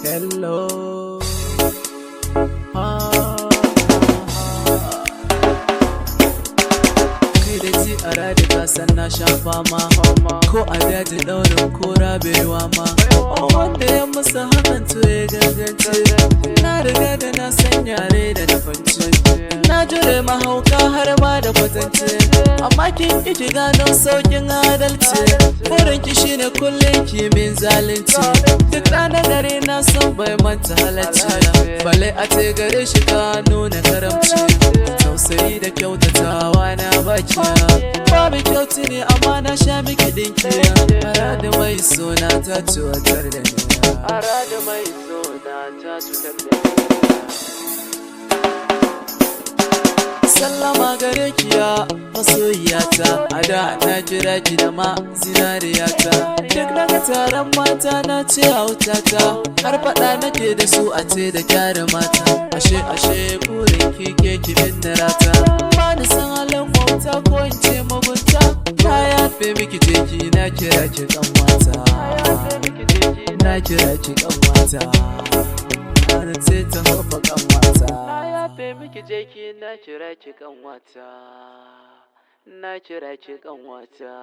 Hello. Kai da ji a radi ka san na sha fama, ko a daji daurin kora baiwa ma. Wanda ya musa hakan to ya gangance, na riga da na san yare da na fance. Na jure mahauka har ma da kwatance, amma kin ki gano saukin adalci. Burin ki shine kullum ki min zalunci, duk ɗana gare na san bai manta halacci. Bale a ce gare shi ka nuna karamci, tausayi da kyautatawa na baki. Babu kyauti ne amma na sha miki dinki, arada mai suna ta cutar da ni. Arada mai suna ta cutar da ni. Sallama gare ki ya masoyiyata, a da na kira ki da ma zinariyata. Duk daga taron mata na ce hautata, har faɗa nake da su a ce da kyara mata. Ashe burin ki ke kimin da rata, ba ni san halin wauta ko in ce mugunta. Na yafe miki jeki na kira ki kanwata, na kira ki kanwata, har sai ta hofa kanwata. Na yafe miki jeki na kira ki kanwata, na kira ki kanwata.